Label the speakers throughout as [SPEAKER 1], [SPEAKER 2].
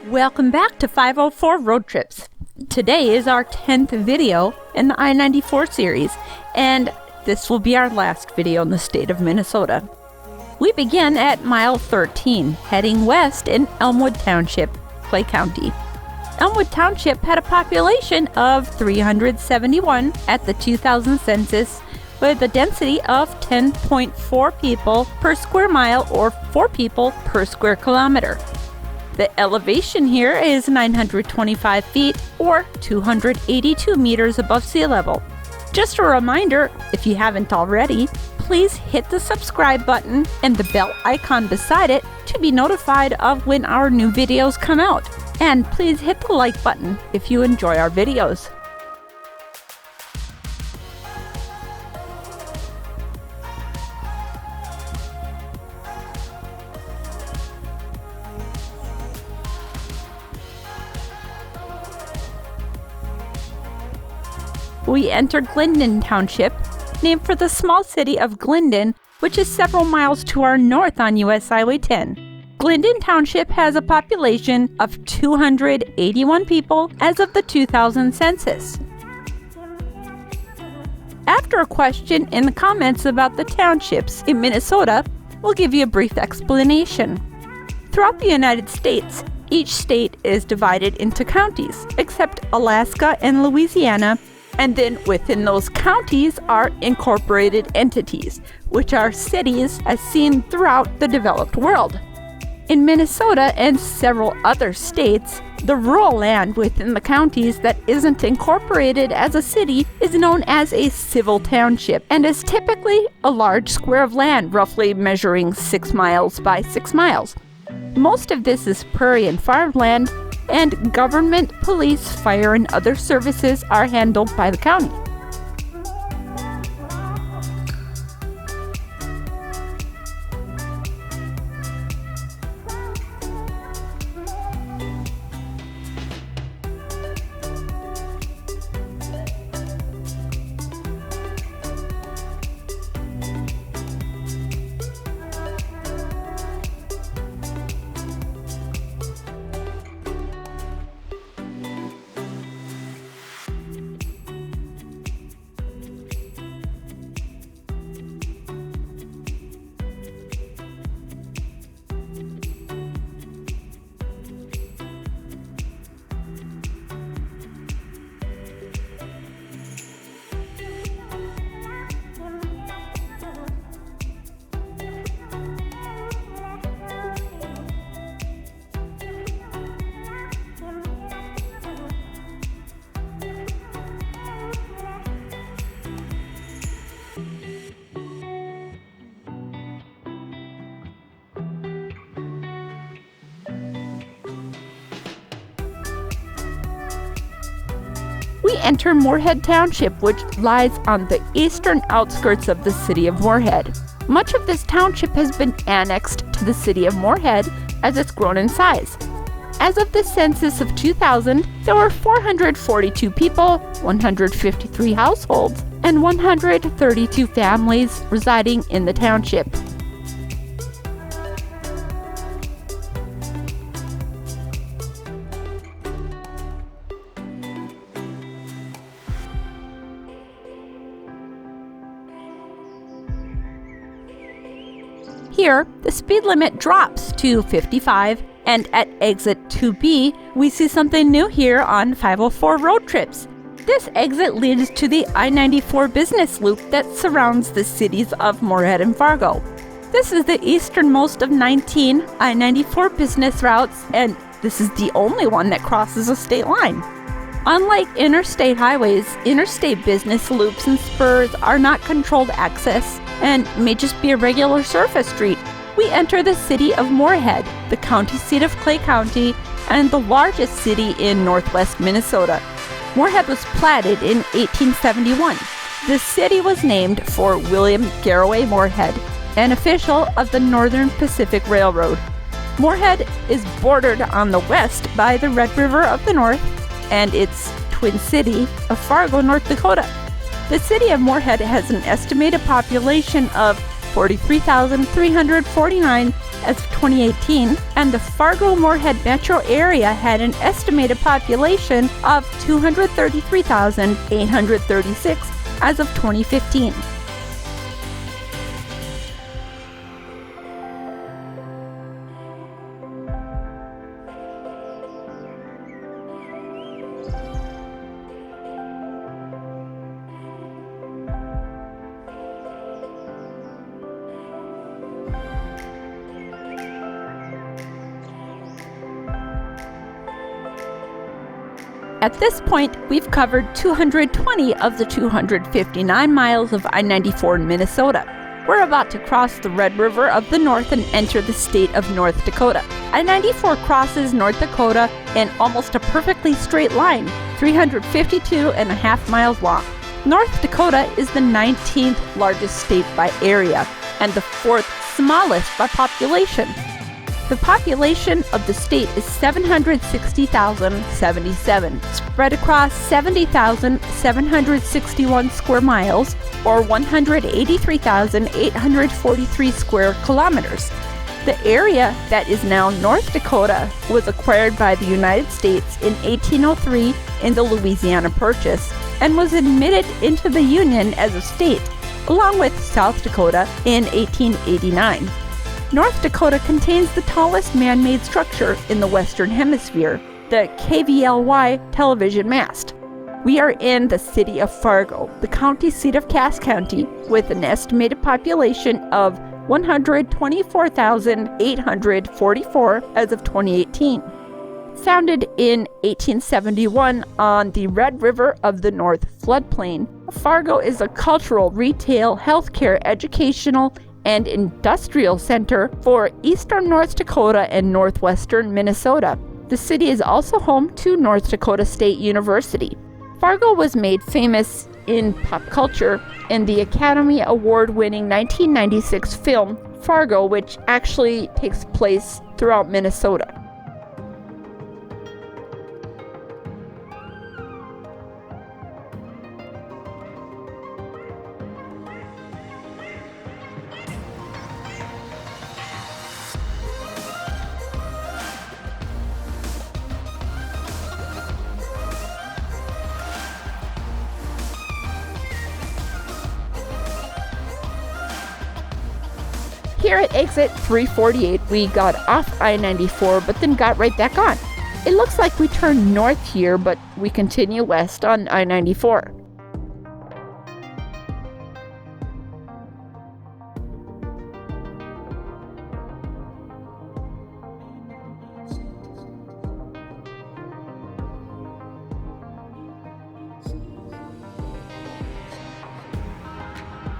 [SPEAKER 1] Welcome back to 504 Road Trips. Today is our 10th video in the I-94 series, and this will be our last video in the state of Minnesota. We begin at mile 13, heading west in Elmwood Township, Clay County. Elmwood Township had a population of 371 at the 2000 census, with a density of 10.4 people per square mile or 4 people per square kilometer. The elevation here is 925 feet or 282 meters above sea level. Just a reminder, if you haven't already, please hit the subscribe button and the bell icon beside it to be notified of when our new videos come out. And please hit the like button if you enjoy our videos. We enter Glyndon Township, named for the small city of Glyndon, which is several miles to our north on US Highway 10. Glyndon Township has a population of 281 people as of the 2000 census. After a question in the comments about the townships in Minnesota, we'll give you a brief explanation. Throughout the United States, each state is divided into counties, except Alaska and Louisiana, and then within those counties are incorporated entities, which are cities as seen throughout the developed world. In Minnesota and several other states, the rural land within the counties that isn't incorporated as a city is known as a civil township and is typically a large square of land roughly measuring 6 miles by 6 miles. Most of this is prairie and farmland, and government, police, fire, and other services are handled by the county. We enter Moorhead Township, which lies on the eastern outskirts of the city of Moorhead. Much of this township has been annexed to the city of Moorhead as it's grown in size. As of the census of 2000, there were 442 people, 153 households, and 132 families residing in the township. Here, the speed limit drops to 55, and at exit 2B, we see something new here on 504 Road Trips. This exit leads to the I-94 business loop that surrounds the cities of Moorhead and Fargo. This is the easternmost of 19 I-94 business routes, and this is the only one that crosses a state line. Unlike interstate highways, interstate business loops and spurs are not controlled access and may just be a regular surface street. We enter the city of Moorhead, the county seat of Clay County and the largest city in northwest Minnesota. Moorhead was platted in 1871. The city was named for William Garraway Moorhead, an official of the Northern Pacific Railroad. Moorhead is bordered on the west by the Red River of the North and its twin city of Fargo, North Dakota. The city of Moorhead has an estimated population of 43,349 as of 2018, and the Fargo-Moorhead metro area had an estimated population of 233,836 as of 2015. At this point, we've covered 220 of the 259 miles of I-94 in Minnesota. We're about to cross the Red River of the North and enter the state of North Dakota. I-94 crosses North Dakota in almost a perfectly straight line, 352.5 miles long. North Dakota is the 19th largest state by area and the 4th smallest by population. The population of the state is 760,077, spread across 70,761 square miles, or 183,843 square kilometers. The area that is now North Dakota was acquired by the United States in 1803 in the Louisiana Purchase and was admitted into the Union as a state, along with South Dakota in 1889. North Dakota contains the tallest man-made structure in the Western Hemisphere, the KVLY television mast. We are in the city of Fargo, the county seat of Cass County, with an estimated population of 124,844 as of 2018. Founded in 1871 on the Red River of the North floodplain, Fargo is a cultural, retail, healthcare, educational, and industrial center for eastern North Dakota and northwestern Minnesota. The city is also home to North Dakota State University. Fargo was made famous in pop culture in the Academy Award-winning 1996 film Fargo, which actually takes place throughout Minnesota. Here at exit 348, we got off I-94, but then got right back on. It looks like we turned north here, but we continue west on I-94.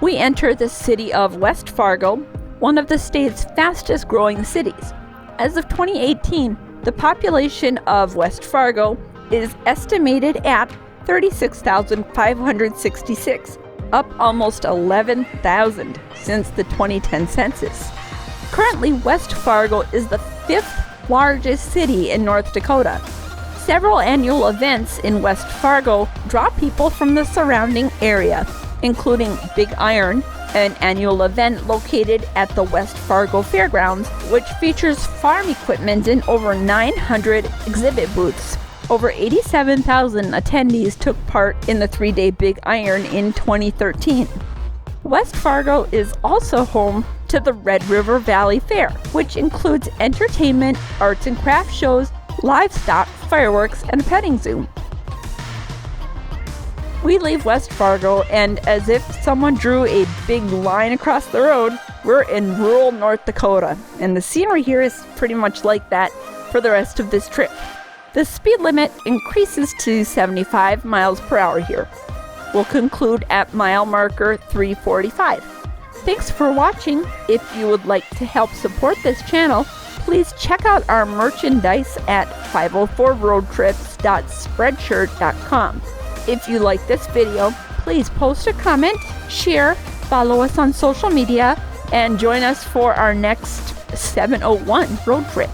[SPEAKER 1] We enter the city of West Fargo, one of the state's fastest growing cities. As of 2018, the population of West Fargo is estimated at 36,566, up almost 11,000 since the 2010 census. Currently, West Fargo is the 5th largest city in North Dakota. Several annual events in West Fargo draw people from the surrounding area, including Big Iron, an annual event located at the West Fargo Fairgrounds, which features farm equipment in over 900 exhibit booths. Over 87,000 attendees took part in the 3-day Big Iron in 2013. West Fargo is also home to the Red River Valley Fair, which includes entertainment, arts and craft shows, livestock, fireworks, and a petting zoo. We leave West Fargo, and as if someone drew a big line across the road, we're in rural North Dakota, and the scenery here is pretty much like that for the rest of this trip. The speed limit increases to 75 miles per hour here. We'll conclude at mile marker 345. Thanks for watching. If you would like to help support this channel, please check out our merchandise at 504roadtrips.spreadshirt.com. If you like this video, please post a comment, share, follow us on social media, and join us for our next 701 road trip.